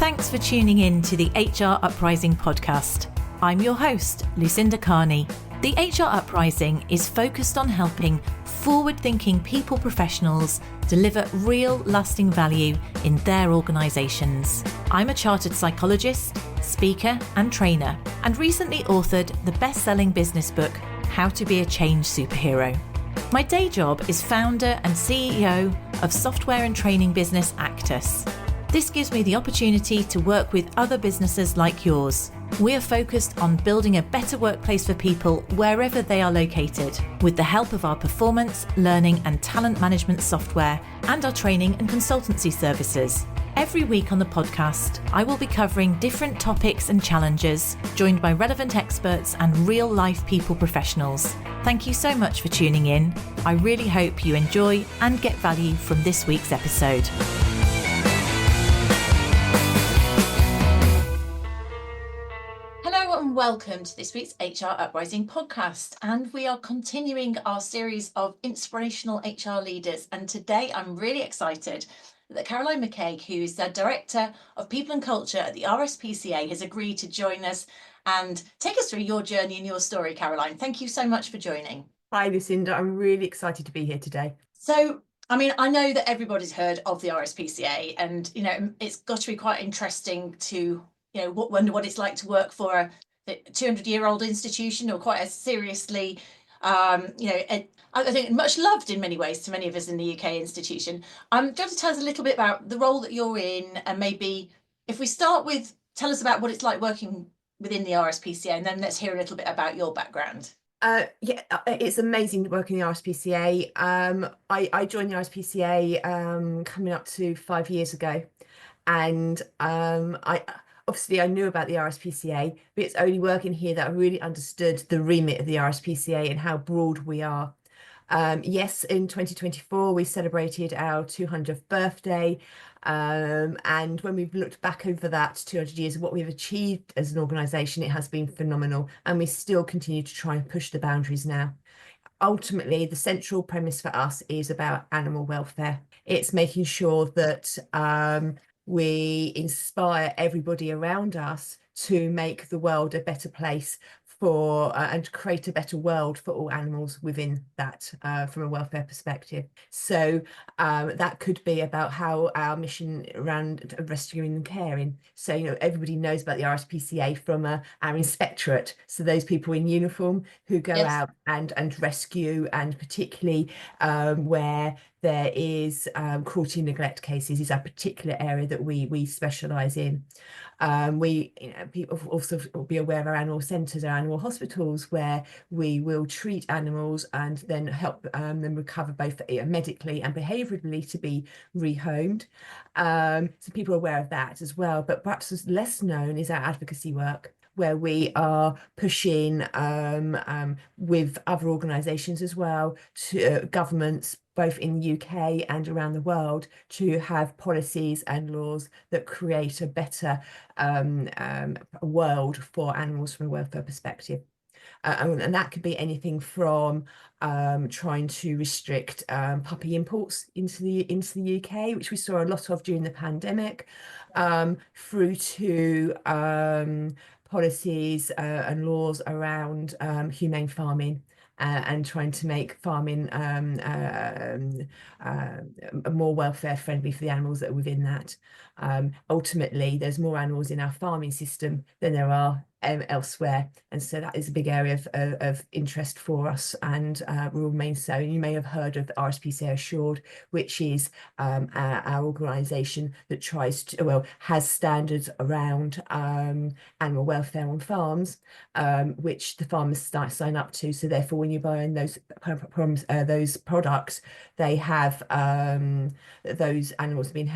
Thanks for tuning in to the HR Uprising podcast. I'm your host, Lucinda. The HR Uprising is focused on helping forward-thinking people professionals deliver real lasting value in their organisations. I'm a chartered psychologist, speaker and trainer, and recently authored the best-selling business book, How to Be a Change Superhero. My day job is founder and CEO of software and training business Actus. This gives me the opportunity to work with other businesses like yours. We are focused on building a better workplace for people wherever they are located, with the help of our performance, learning and talent management software and our training and consultancy services. Every week on the podcast, I will be covering different topics and challenges, joined by relevant experts and real-life people professionals. Thank you so much for tuning in. I really hope you enjoy and get value from this week's episode. Hello and welcome to this week's HR Uprising podcast, and we are continuing our series of inspirational HR leaders, and today I'm really excited that Caroline McCague, who is the Director of People and Culture at the RSPCA, has agreed to join us and take us through your journey and your story. Caroline, thank you so much for joining. Hi Lucinda, I'm really excited to be here today. So, I mean, I know that everybody's heard of the RSPCA, and it's got to be quite interesting to wonder what it's like to work for a 200-year-old institution, or quite a seriously, I think much loved in many ways to many of us in the UK institution. Do you want to tell us a little bit about the role that you're in, and maybe if we start with, tell us about what it's like working within the RSPCA, and then let's hear a little bit about your background. It's amazing working in the RSPCA. I joined the RSPCA coming up to 5 years ago, and I knew about the RSPCA, but it's only working here that I really understood the remit of the RSPCA and how broad we are. Yes, in 2024, we celebrated our 200th birthday. And when we've looked back over that 200 years of what we've achieved as an organisation, it has been phenomenal. And we still continue to try and push the boundaries now. Ultimately, the central premise for us is about animal welfare. It's making sure that we inspire everybody around us to make the world a better place for and create a better world for all animals within that from a welfare perspective. So that could be about how our mission around rescuing and caring. So everybody knows about the RSPCA from our inspectorate, so those people in uniform who go out and rescue, and particularly where there is cruelty and neglect cases is a particular area that we specialise in. People also will be aware of our animal centres, our animal hospitals, where we will treat animals and then help them recover both medically and behaviourally to be rehomed. So people are aware of that as well. But perhaps less known is our advocacy work, where we are pushing with other organisations as well, to governments both in the UK and around the world, to have policies and laws that create a better world for animals from a welfare perspective. And that could be anything from trying to restrict puppy imports into the UK, which we saw a lot of during the pandemic, through to policies and laws around humane farming. And trying to make farming more welfare friendly for the animals that are within that. Ultimately, there's more animals in our farming system than there are elsewhere, and so that is a big area of interest for us, and will remain so. And you may have heard of the RSPCA Assured, which is our organisation that has standards around animal welfare on farms, which the farmers sign up to. So therefore, when you buy in those products, they have those animals being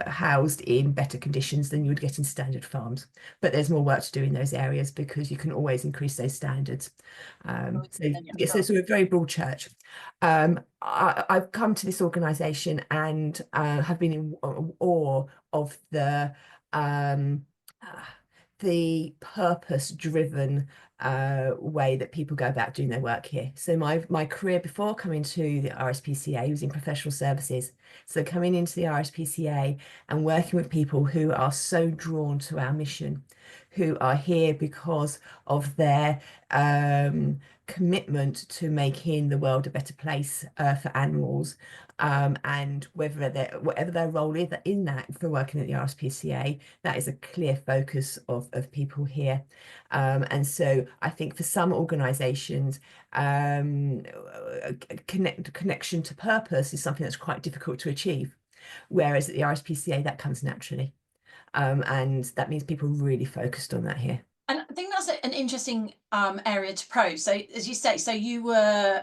housed in better conditions than you would get in standard farms. But there's more work to do in those areas, because you can always increase those standards. So sort of very broad church. I've come to this organisation and have been in awe of the purpose-driven way that people go about doing their work here. So my career before coming to the RSPCA was in professional services. So coming into the RSPCA and working with people who are so drawn to our mission, who are here because of their commitment to making the world a better place for animals, and whatever their role is in that for working at the RSPCA, that is a clear focus of people here. And so I think for some organisations, connection to purpose is something that's quite difficult to achieve, whereas at the RSPCA that comes naturally. And that means people really focused on that here. And I think that's an interesting area to probe. So as you say, so you were,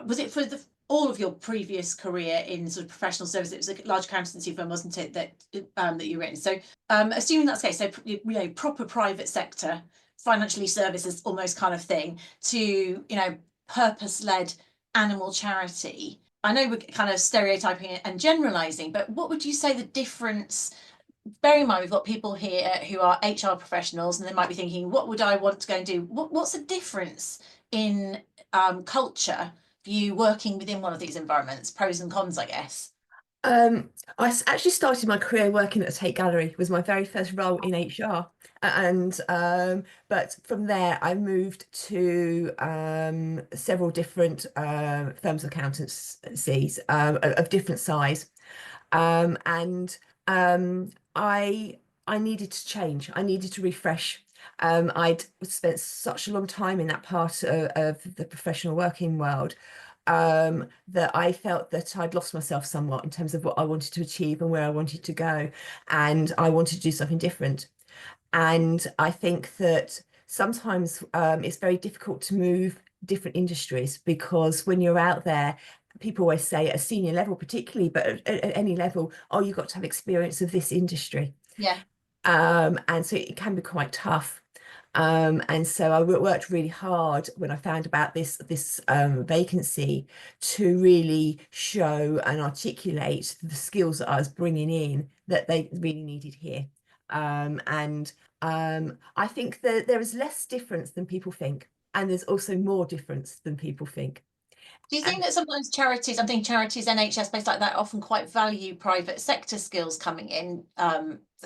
was it for all of your previous career in sort of professional services? It was a large accountancy firm, wasn't it, that that you were in? So assuming that's the case, so you know, proper private sector, financially services almost kind of thing, to, you know, purpose-led animal charity. I know we're kind of stereotyping and generalizing, but what would you say the difference? Bear in mind, we've got people here who are HR professionals, and they might be thinking, what would I want to go and do? What's the difference in culture for you working within one of these environments? Pros and cons, I guess. I actually started my career working at a Tate Gallery, was my very first role in HR. And but from there I moved to several different firms of accountancies of different size. And I needed to change. I needed to refresh. I'd spent such a long time in that part of the professional working world, that I felt that I'd lost myself somewhat in terms of what I wanted to achieve and where I wanted to go, and I wanted to do something different. And I think that sometimes it's very difficult to move different industries, because when you're out there, people always say at a senior level particularly, but at any level, oh, you've got to have experience of this industry. Yeah. And so it can be quite tough. And so I worked really hard when I found about this vacancy to really show and articulate the skills that I was bringing in that they really needed here. And I think that there is less difference than people think, and there's also more difference than people think. Do you think that sometimes charities, I think charities, NHS based like that, often quite value private sector skills coming in,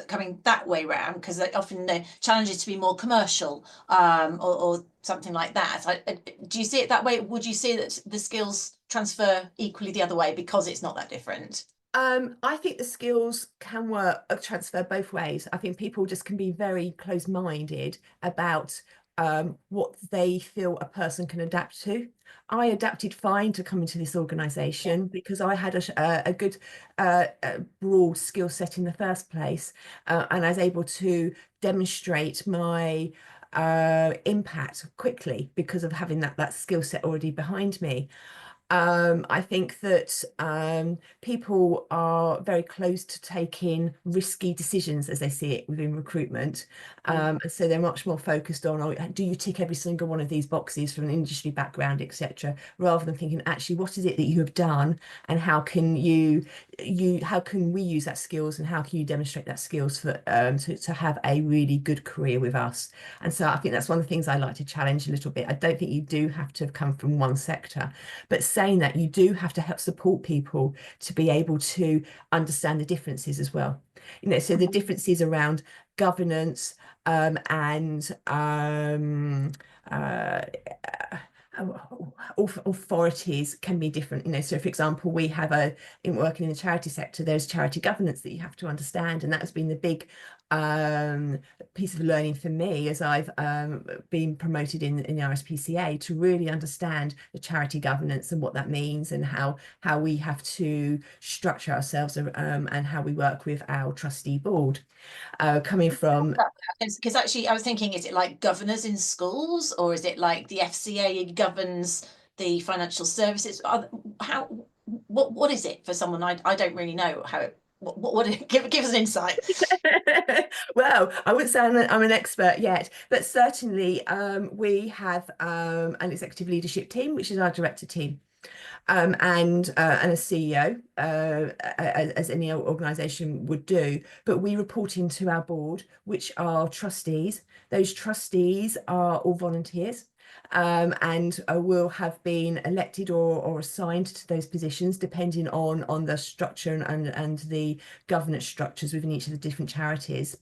coming that way round, because often the challenge is to be more commercial, or something like that. Do you see it that way? Would you see that the skills transfer equally the other way because it's not that different? I think the skills can transfer both ways. I think people just can be very close-minded about what they feel a person can adapt to. I adapted fine to come into this organisation because I had a good broad skill set in the first place, and I was able to demonstrate my impact quickly because of having that skill set already behind me. I think that people are very close to taking risky decisions as they see it within recruitment. So they're much more focused on, oh, do you tick every single one of these boxes from an industry background, etc., rather than thinking, actually, what is it that you have done, and how can how can we use that skills, and how can you demonstrate that skills for to have a really good career with us. And so I think that's one of the things I like to challenge a little bit. I don't think you do have to have come from one sector, but saying that, you do have to help support people to be able to understand the differences as well. You know, so the differences around governance and authorities can be different. You know, so for example, we have in working in the charity sector, there's charity governance that you have to understand, and that has been the big piece of learning for me as I've been promoted in the RSPCA, to really understand the charity governance and what that means, and how we have to structure ourselves, and how we work with our trustee board. Coming from, because actually I was thinking, is it like governors in schools, or is it like the FCA governs the financial services? What is it for someone? I don't really know how it. Give us an insight. Well, I wouldn't say I'm an expert yet, but certainly we have an executive leadership team, which is our director team. and a CEO, as any organisation would do. But we report into our board, which are trustees. Those trustees are all volunteers. And will have been elected or assigned to those positions depending on the structure and the governance structures within each of the different charities.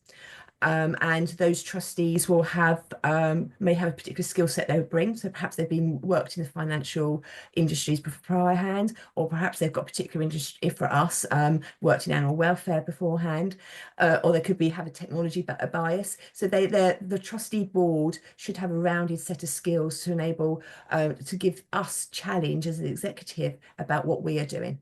And those trustees will have may have a particular skill set they would bring. So perhaps they've been worked in the financial industries beforehand, or perhaps they've got particular interest, if for us, worked in animal welfare beforehand, or they could have a technology bias. So the trustee board should have a rounded set of skills to enable to give us challenge as an executive about what we are doing.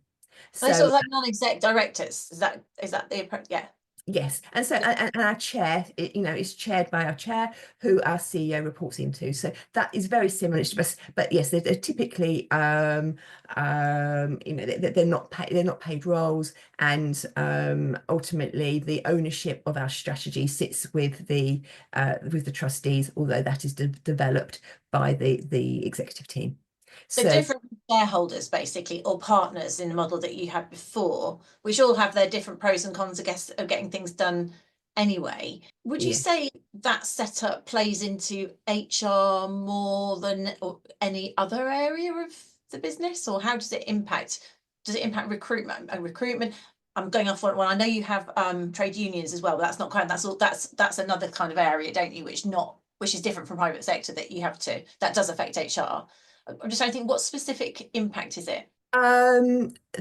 They're sort So of like non-exec directors. Is that the approach? Yeah. yes, and so and our chair, is chaired by our chair, who our CEO reports into. So that is very similar. But yes, they're typically, they're not paid roles, and ultimately the ownership of our strategy sits with the trustees, although that is developed by the executive team. So different shareholders, basically, or partners in the model that you had before, which all have their different pros and cons, I guess, of getting things done anyway. Would you say that setup plays into HR more than any other area of the business, or how does it impact? Does it impact recruitment? I'm going off on. I know you have trade unions as well, but that's not quite. That's another kind of area, don't you? Which is different from private sector that does affect HR. I'm just trying to think, what specific impact is it?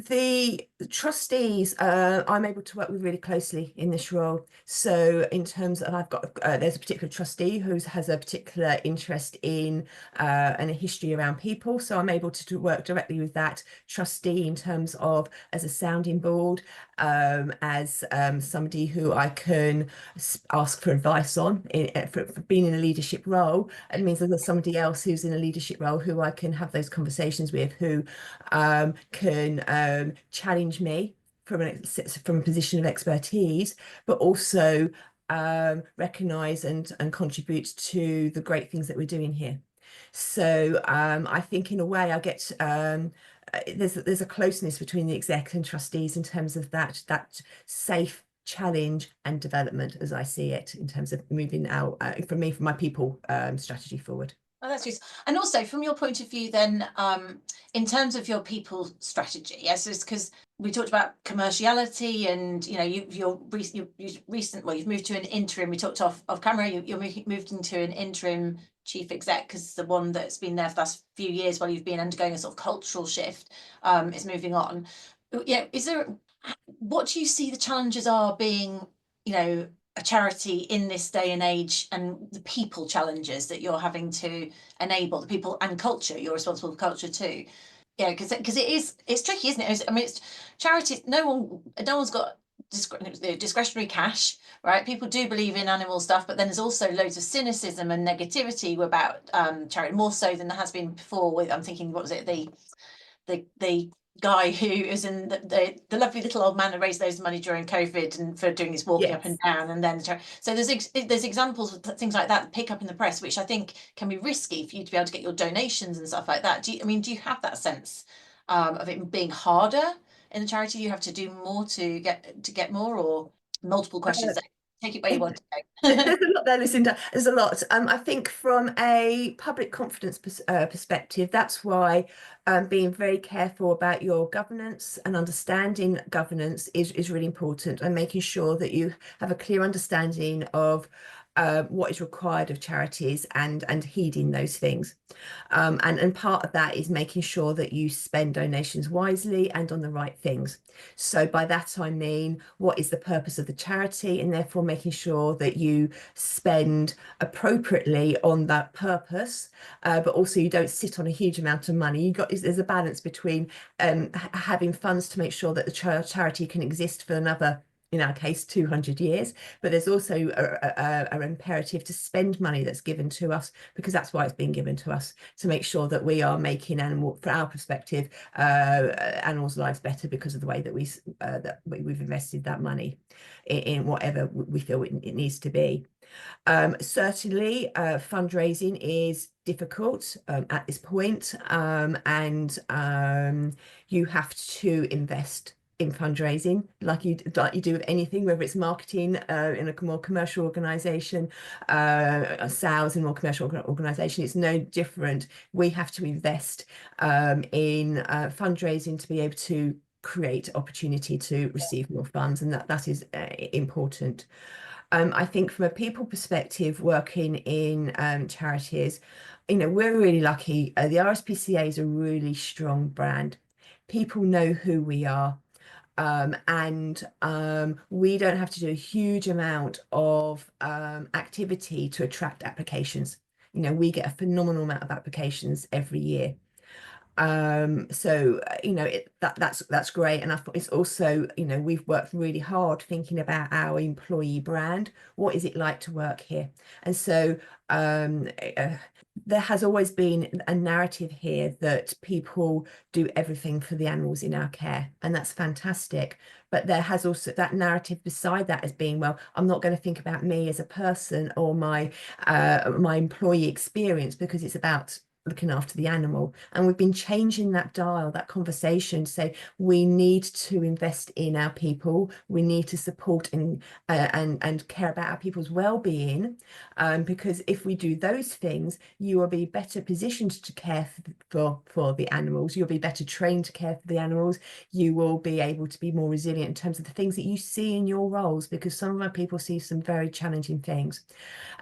The trustees, I'm able to work with really closely in this role. So in terms of, I've got there's a particular trustee who has a particular interest in and a history around people. So I'm able to work directly with that trustee in terms of as a sounding board, as somebody who I can ask for advice on for being in a leadership role. It means that there's somebody else who's in a leadership role who I can have those conversations with, who can challenge me from a position of expertise, but also recognise and contribute to the great things that we're doing here. So I think in a way I get there's a closeness between the exec and trustees in terms of that safe challenge and development, as I see it, in terms of moving out from my people strategy forward. Oh, that's useful. And also from your point of view then, in terms of your people strategy, yes, because we talked about commerciality, and you've moved to an interim. We talked off camera. You're moved into an interim chief exec, because the one that's been there for the last few years while you've been undergoing a sort of cultural shift is moving on. Yeah, what do you see the challenges are being, a charity in this day and age, and the people challenges that you're having to enable, the people and culture, you're responsible for culture too. Because it's tricky, isn't it? I mean, it's charities, no one's got discretionary cash, right? People do believe in animal stuff, but then there's also loads of cynicism and negativity about charity, more so than there has been before. I'm thinking, what was it, the guy who is in the lovely little old man who raised those money during COVID and for doing his walking up and down, and then so there's examples of things like that pick up in the press, which I think can be risky for you to be able to get your donations and stuff like that. Do you have that sense of it being harder in the charity? You have to do more to get more, or multiple questions? Take it where you want to go. There's a lot there, Lucinda. There's a lot. I think from a public confidence perspective, that's why being very careful about your governance and understanding governance is really important, and making sure that you have a clear understanding of what is required of charities and heeding those things. And part of that is making sure that you spend donations wisely and on the right things. So by that I mean, what is the purpose of the charity, and therefore making sure that you spend appropriately on that purpose, but also you don't sit on a huge amount of money. There's a balance between having funds to make sure that the charity can exist for another in our case 200 years, but there's also an imperative to spend money that's given to us, because that's why it's been given to us, to make sure that we are making from our perspective, animals' lives better because of the way that we've invested that money in whatever we feel it needs to be. Certainly, fundraising is difficult at this point, and you have to invest in fundraising like you do with anything, whether it's marketing in a more commercial organization, sales in a more commercial organization. It's no different. We have to invest in fundraising to be able to create opportunity to receive more funds, and that is important. I think from a people perspective, working in charities, we're really lucky. The RSPCA is a really strong brand. People know who we are. And we don't have to do a huge amount of activity to attract applications. We get a phenomenal amount of applications every year. So that's great. And I thought it's also, we've worked really hard thinking about our employee brand. What is it like to work here? And so there has always been a narrative here that people do everything for the animals in our care, and that's fantastic. But there has also that narrative beside that as being, well, I'm not going to think about me as a person or my employee experience, because it's about looking after the animal. And we've been changing that dial, that conversation, to say we need to invest in our people, we need to support and care about our people's well-being, because if we do those things, you will be better positioned to care for the animals, you'll be better trained to care for the animals, you will be able to be more resilient in terms of the things that you see in your roles, because some of our people see some very challenging things.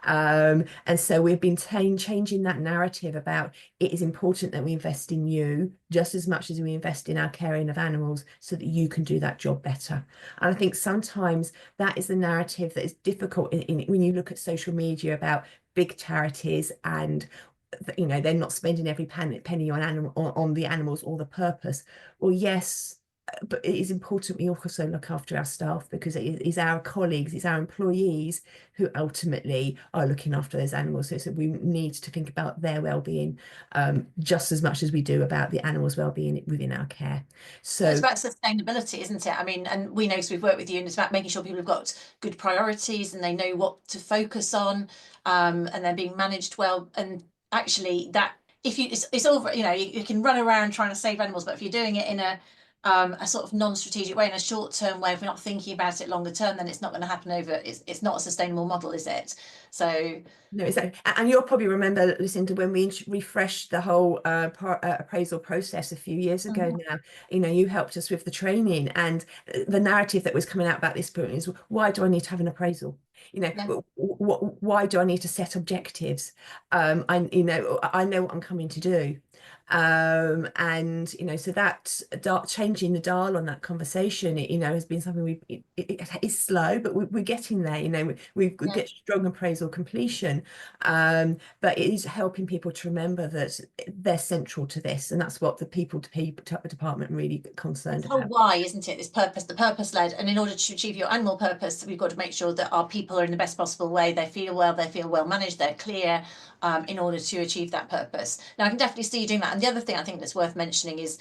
And so we've been changing that narrative about it is important that we invest in you just as much as we invest in our caring of animals, so that you can do that job better. And I think sometimes that is the narrative that is difficult when you look at social media about big charities, and they're not spending every penny on the animals or the purpose. Well, yes, but it is important we also look after our staff, because it is our colleagues, it's our employees who ultimately are looking after those animals. So we need to think about their well-being just as much as we do about the animals' well-being within our care. So it's about sustainability, isn't it? I mean, and we know, because we've worked with you, and it's about making sure people have got good priorities and they know what to focus on, and they're being managed well. And actually, that if you it's over, you can run around trying to save animals, but if you're doing it in a sort of non-strategic way, in a short-term way, if we're not thinking about it longer term, then it's not going to happen it's not a sustainable model, is it? So no, exactly. And you'll probably remember, Lucinda, when we refreshed the whole appraisal process a few years ago now, you helped us with the training, and the narrative that was coming out about this point is, why do I need to have an appraisal? Why do I need to set objectives? I know what I'm coming to do. And so that changing the dial on that conversation, has been something it's slow, but we're getting there. We get strong appraisal completion, but it is helping people to remember that they're central to this, and that's what the people to people department really concerned about. Why, isn't it? This purpose, the purpose led, and in order to achieve your animal purpose, we've got to make sure that our people are in the best possible way. They feel well managed, they're clear, in order to achieve that purpose. Now, I can definitely see you doing that. And the other thing I think that's worth mentioning is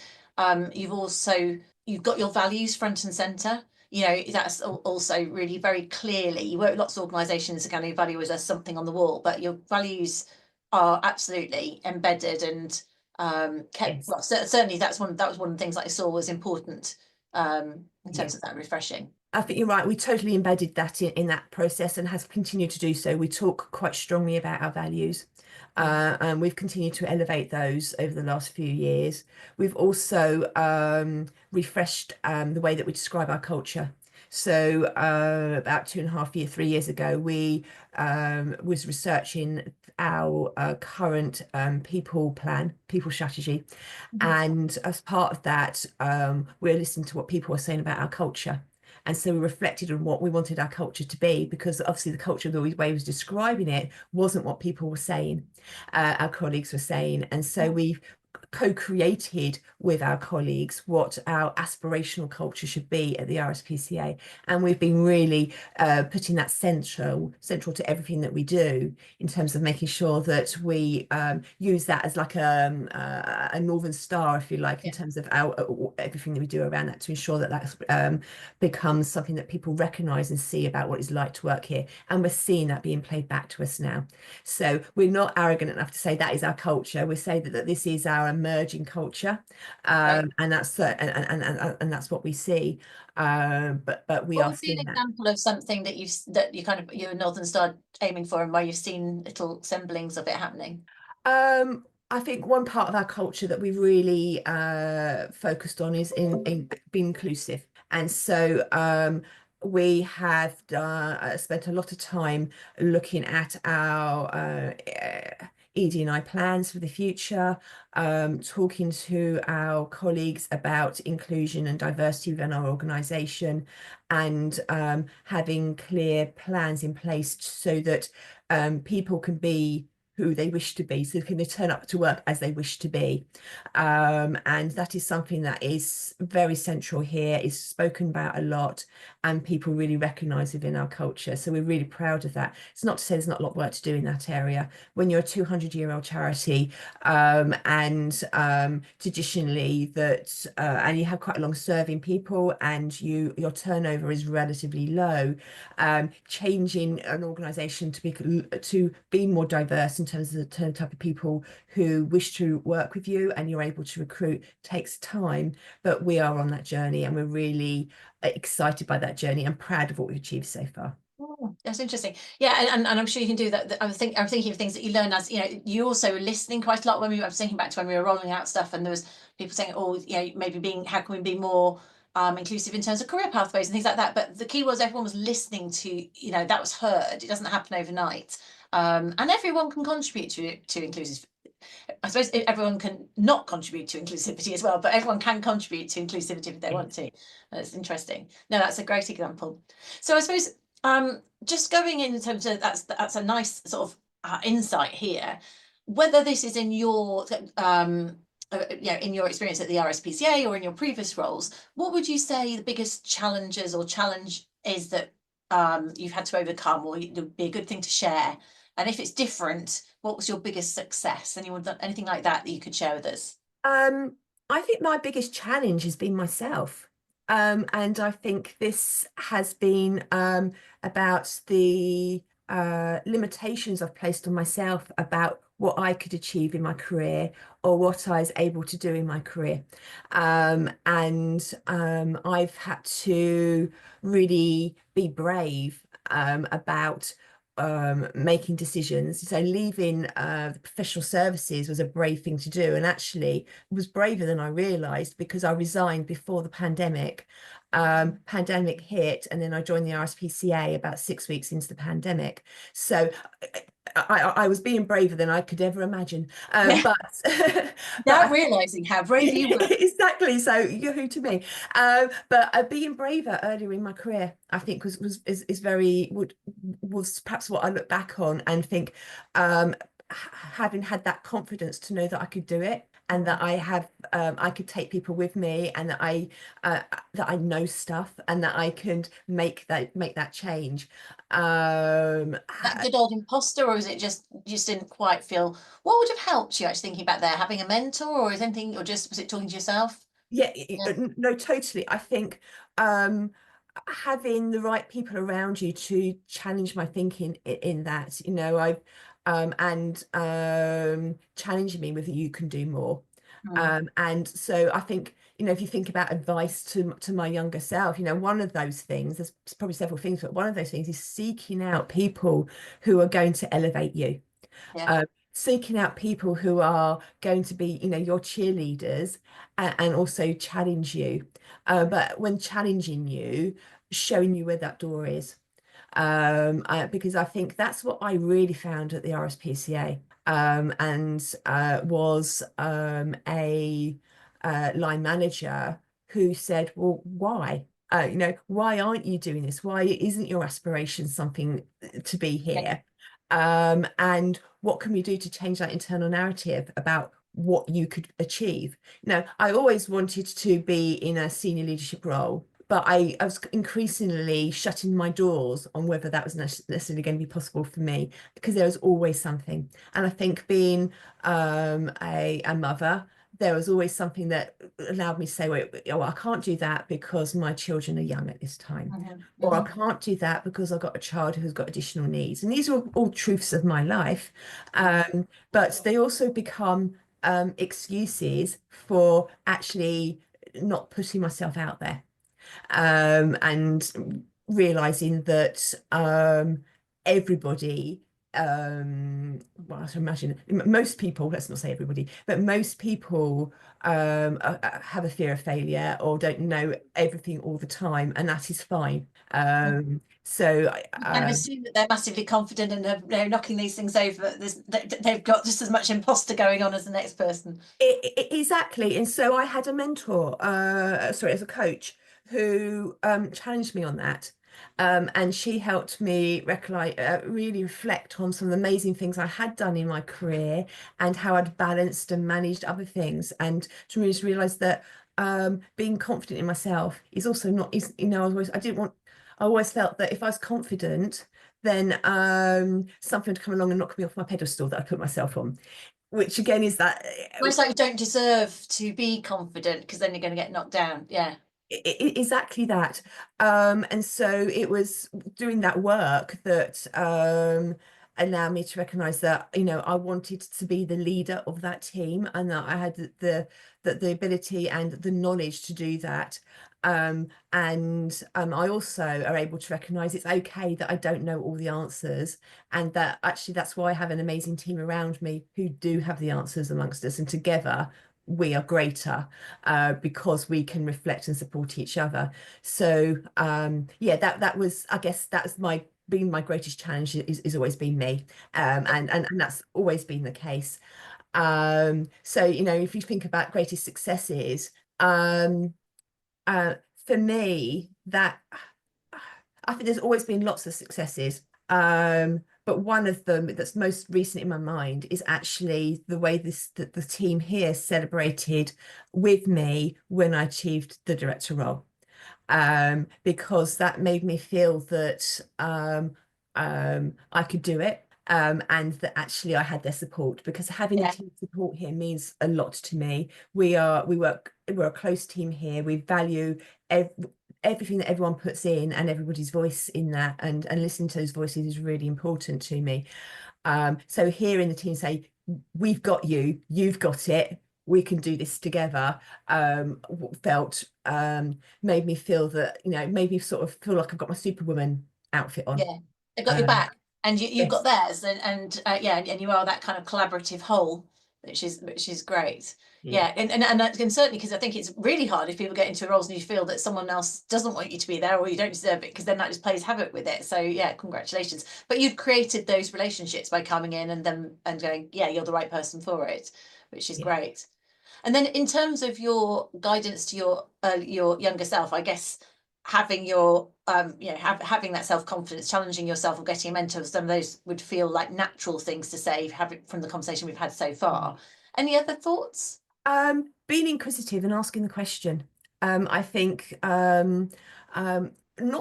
you've got your values front and center. That's also really very clearly, you work with lots of organizations that kind of value as something on the wall, but your values are absolutely embedded and kept. Yes. Well, certainly that was one of the things that I saw was important in terms of that refreshing. I think you're right. We totally embedded that in that process, and has continued to do so. We talk quite strongly about our values, and we've continued to elevate those over the last few years. We've also refreshed the way that we describe our culture. So about 3 years ago, we was researching our current people strategy, and as part of that, we're listening to what people are saying about our culture. And so we reflected on what we wanted our culture to be, because obviously the culture, the way he was describing it, wasn't what people were saying, our colleagues were saying. And so we've co-created with our colleagues what our aspirational culture should be at the RSPCA, and we've been really putting that central to everything that we do, in terms of making sure that we use that as like a northern star, if you like, in terms of everything that we do around that, to ensure that that becomes something that people recognise and see about what it's like to work here. And we're seeing that being played back to us now. So we're not arrogant enough to say that is our culture. We say that this is our emerging culture, and that's and that's what we see. But we What are would be an seeing that. example of something that you're Northern Star aiming for, and where you've seen little semblings of it happening? I think one part of our culture that we've really focused on is in being inclusive. And so we have spent a lot of time looking at our ED&I plans for the future, talking to our colleagues about inclusion and diversity within our organisation, and having clear plans in place so that people can be who they wish to be, so can they turn up to work as they wish to be. And that is something that is very central here, is spoken about a lot, and people really recognise within our culture. So we're really proud of that. It's not to say there's not a lot of work to do in that area. When you're a 200-year-old charity, and traditionally that, and you have quite a long serving people, and your turnover is relatively low, changing an organisation to be more diverse in terms of the type of people who wish to work with you and you're able to recruit takes time. But we are on that journey, and we're really excited by that journey and proud of what we've achieved so far. Oh, that's interesting. Yeah, and I'm sure you can do that. I'm thinking of things that you learn as, you also were listening quite a lot I was thinking back to when we were rolling out stuff, and there was people saying, oh, maybe how can we be more inclusive in terms of career pathways and things like that. But the key was everyone was listening to, that was heard. It doesn't happen overnight. And everyone can contribute to inclusive. I suppose everyone can not contribute to inclusivity as well, but everyone can contribute to inclusivity if they want to. That's interesting. No, that's a great example. So I suppose just going in terms of that's a nice sort of insight here. Whether this is in your in your experience at the RSPCA or in your previous roles, what would you say the biggest challenges or challenge is that you've had to overcome, or would be a good thing to share? And if it's different, what was your biggest success? Anything like that you could share with us? I think my biggest challenge has been myself. And I think this has been about the limitations I've placed on myself about what I could achieve in my career, or what I was able to do in my career. And I've had to really be brave about making decisions. So leaving the professional services was a brave thing to do, and actually it was braver than I realized, because I resigned before the pandemic. Pandemic hit, and then I joined the RSPCA about 6 weeks into the pandemic. So I was being braver than I could ever imagine. But now realizing how brave you were. Exactly. So yoo-hoo to me. But being braver earlier in my career, I think was perhaps what I look back on and think, having had that confidence to know that I could do it, and that I could take people with me, and that I know stuff, and that I can make that change. That good old imposter, or is it just you just didn't quite feel? What would have helped you, actually, thinking about there, having a mentor, or is anything, or just was it talking to yourself? Yeah. No, totally. I think having the right people around you to challenge my thinking in that, I've and challenging me with you can do more. And so I think, if you think about advice to my younger self, one of those things, there's probably several things, but one of those things is seeking out people who are going to elevate you. Seeking out people who are going to be, your cheerleaders, and also challenge you. But when challenging you, showing you where that door is. Because I think that's what I really found at the RSPCA, and was a line manager who said, well, why? Why aren't you doing this? Why isn't your aspiration something to be here? And what can we do to change that internal narrative about what you could achieve. Now, I always wanted to be in a senior leadership role, but I was increasingly shutting my doors on whether that was necessarily going to be possible for me, because there was always something. And I think being a mother, there was always something that allowed me to say, wait, oh, I can't do that because my children are young at this time. Or I can't do that because I've got a child who's got additional needs. And these are all truths of my life. But they also become excuses for actually not putting myself out there, and realizing that everybody, well, I imagine most people, let's not say everybody, but most people have a fear of failure or don't know everything all the time, and that is fine. So I assume that they're massively confident and they're knocking these things over. They've got just as much imposter going on as the next person. Exactly. And so I had a mentor, sorry, as a coach, who challenged me on that. And she helped me really reflect on some of the amazing things I had done in my career and how I'd balanced and managed other things, and to really realize that being confident in myself is also not, I always felt that if I was confident, then something would come along and knock me off my pedestal that I put myself on, which again is that Almost like you don't deserve to be confident because then you're going to get knocked down. Yeah. Exactly that. And so it was doing that work that allowed me to recognize that, I wanted to be the leader of that team, and that I had the ability and the knowledge to do that. And I also are able to recognize it's okay that I don't know all the answers, and that actually that's why I have an amazing team around me who do have the answers amongst us, and together we are greater because we can reflect and support each other. So yeah, that was, I guess that's my greatest challenge, is always been me, and that's always been the case. So if you think about greatest successes, for me, that I think there's always been lots of successes, but one of them that's most recent in my mind is actually the way the team here celebrated with me when I achieved the director role, because that made me feel that I could do it, and that actually I had their support, because having the team support here means a lot to me. We're a close team here. We value everything that everyone puts in, and everybody's voice in that, and listening to those voices is really important to me. So hearing the team say, we've got you, you've got it, we can do this together, made me feel that, made me sort of feel like I've got my Superwoman outfit on. Yeah, they've got your back, and you've yes. got theirs, and you are that kind of collaborative whole, which is great. Yeah, and certainly, because I think it's really hard if people get into roles and you feel that someone else doesn't want you to be there, or you don't deserve it, because then that just plays havoc with it. So yeah, congratulations. But you've created those relationships by coming in and going, yeah, you're the right person for it, which is great. And then in terms of your guidance to your younger self, I guess having your having that self-confidence, challenging yourself, or getting a mentor, some of those would feel like natural things to say, having from the conversation we've had so far. Any other thoughts? Being inquisitive and asking the question. I think not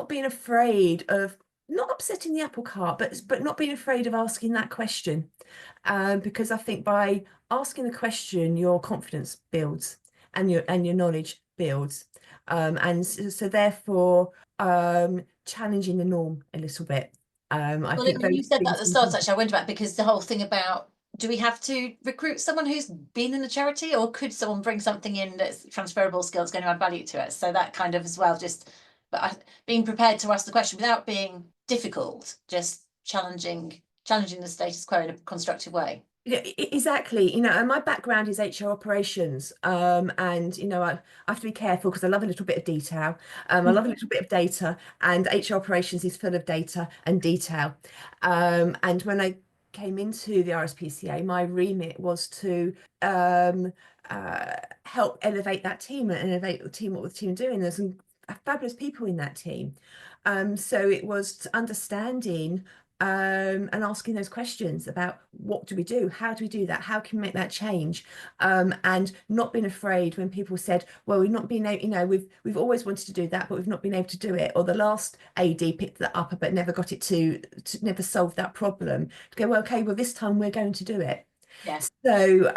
being afraid of not upsetting the apple cart, but not being afraid of asking that question, because I think by asking the question, your confidence builds, and your knowledge builds, and so therefore challenging the norm a little bit. I think you said that at the start, actually, I went about, because the whole thing about, do we have to recruit someone who's been in a charity, or could someone bring something in that's transferable skills going to add value to it? So that kind of as well, being prepared to ask the question without being difficult, just challenging the status quo in a constructive way. Yeah, exactly. And my background is HR operations, and I have to be careful because I love a little bit of detail. I love a little bit of data, and HR operations is full of data and detail. And when I came into the RSPCA, my remit was to help elevate that team and elevate the team, what the team are doing. There's some fabulous people in that team. So it was understanding and asking those questions about what do we do, how do we do that, how can we make that change, and not being afraid when people said, well, we've not been able, we've always wanted to do that, but we've not been able to do it, or the last AD picked that up but never got it to never solve that problem, to go, well, okay, well, this time we're going to do it. Yes. So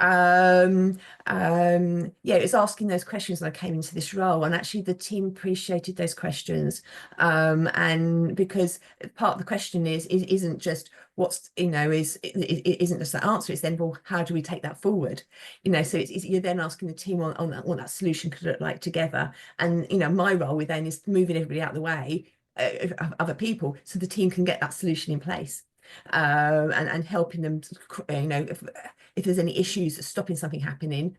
it was asking those questions when I came into this role, and actually the team appreciated those questions, and because part of the question isn't just what's it isn't just that answer, it's then, well, how do we take that forward, so you're then asking the team on what that solution could look like together. And my role with then is moving everybody out of the way of other people so the team can get that solution in place. And helping them, if there's any issues stopping something happening,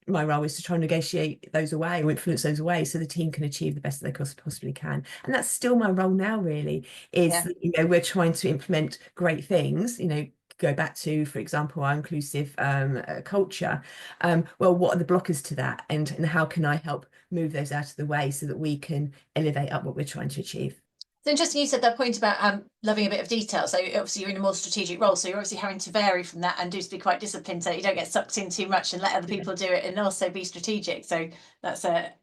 my role is to try and negotiate those away or influence those away so the team can achieve the best that they possibly can. And that's still my role now, really, is we're trying to implement great things, go back to, for example, our inclusive culture. Well, what are the blockers to that, and how can I help move those out of the way so that we can elevate up what we're trying to achieve? It's interesting you said that point about loving a bit of detail. So obviously you're in a more strategic role, so you're obviously having to vary from that and do to be quite disciplined so you don't get sucked in too much and let other people do it, and also be strategic. So that's an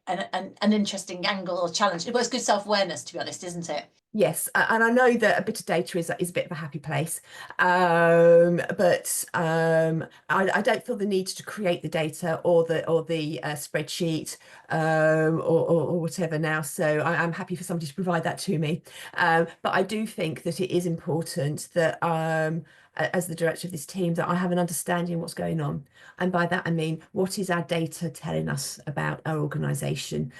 interesting angle or challenge. Well, it's good self-awareness, to be honest, isn't it? Yes, and I know that a bit of data is a bit of a happy place, but I don't feel the need to create the data or the spreadsheet or whatever now. So I'm happy for somebody to provide that to me. But I do think that it is important that as the director of this team, that I have an understanding of what's going on. And by that I mean, what is our data telling us about our organisation?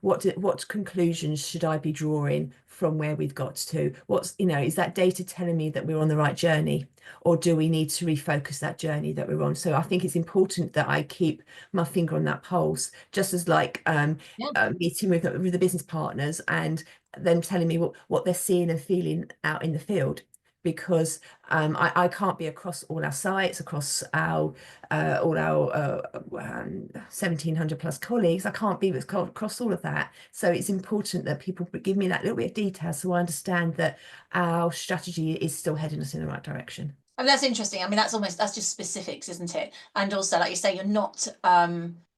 What conclusions should I be drawing from where we've got to? Is that data telling me that we're on the right journey, or do we need to refocus that journey that we're on? So I think it's important that I keep my finger on that pulse, just as meeting with the business partners and them telling me what they're seeing and feeling out in the field. Because I can't be across all our sites, across all our 1,700 plus colleagues. I can't be across all of that. So it's important that people give me that little bit of detail so I understand that our strategy is still heading us in the right direction. I mean, that's interesting. I mean, that's just specifics, isn't it? And also, like you say, you're not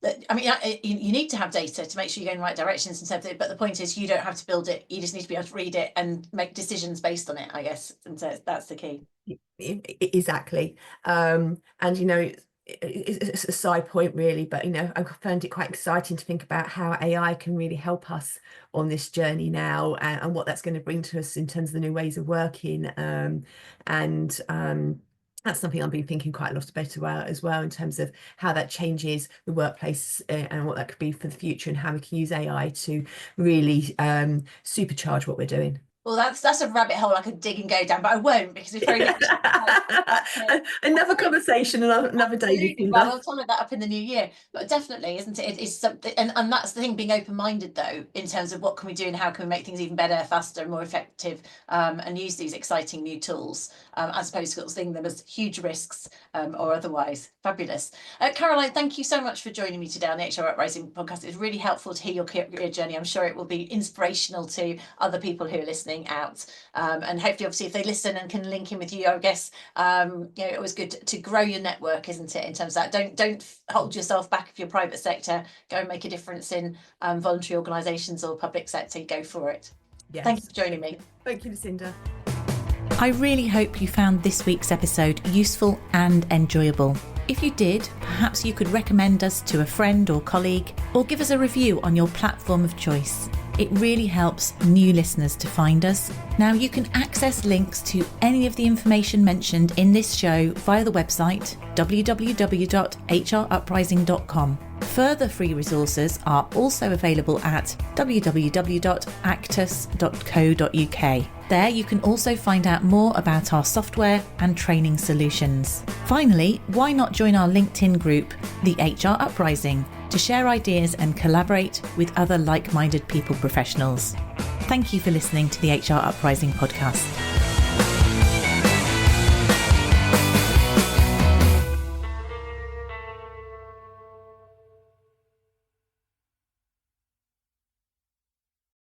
you need to have data to make sure you're going in the right directions and stuff, but the point is you don't have to build it, you just need to be able to read it and make decisions based on it, I guess. And so that's the key. Exactly. And it's a side point really, but I found it quite exciting to think about how AI can really help us on this journey now, and what that's going to bring to us in terms of the new ways of working, and that's something I've been thinking quite a lot about as well, in terms of how that changes the workplace, and what that could be for the future, and how we can use AI to really supercharge what we're doing. Well, that's a rabbit hole I could dig and go down, but I won't, because we've very much another conversation, another day. Well, we'll follow that up in the new year. But definitely, isn't it? It is something, and that's the thing, being open-minded though, in terms of what can we do and how can we make things even better, faster, more effective, and use these exciting new tools, as opposed to seeing them as huge risks or otherwise. Fabulous. Caroline, thank you so much for joining me today on the HR Uprising podcast. It's really helpful to hear your career journey. I'm sure it will be inspirational to other people who are listening out, and hopefully, obviously, if they listen and can link in with you, I guess it was good to grow your network, isn't it, in terms of that. Don't hold yourself back if you're private sector. Go and make a difference in voluntary organisations or public sector. Go for it. Yes. Thank you for joining me. Thank you, Lucinda. I really hope you found this week's episode useful and enjoyable. If you did, perhaps you could recommend us to a friend or colleague, or give us a review on your platform of choice. It really helps new listeners to find us. Now, you can access links to any of the information mentioned in this show via the website www.hruprising.com. Further free resources are also available at www.actus.co.uk. There you can also find out more about our software and training solutions. Finally, why not join our LinkedIn group, the HR Uprising, to share ideas and collaborate with other like-minded people professionals. Thank you for listening to the HR Uprising podcast.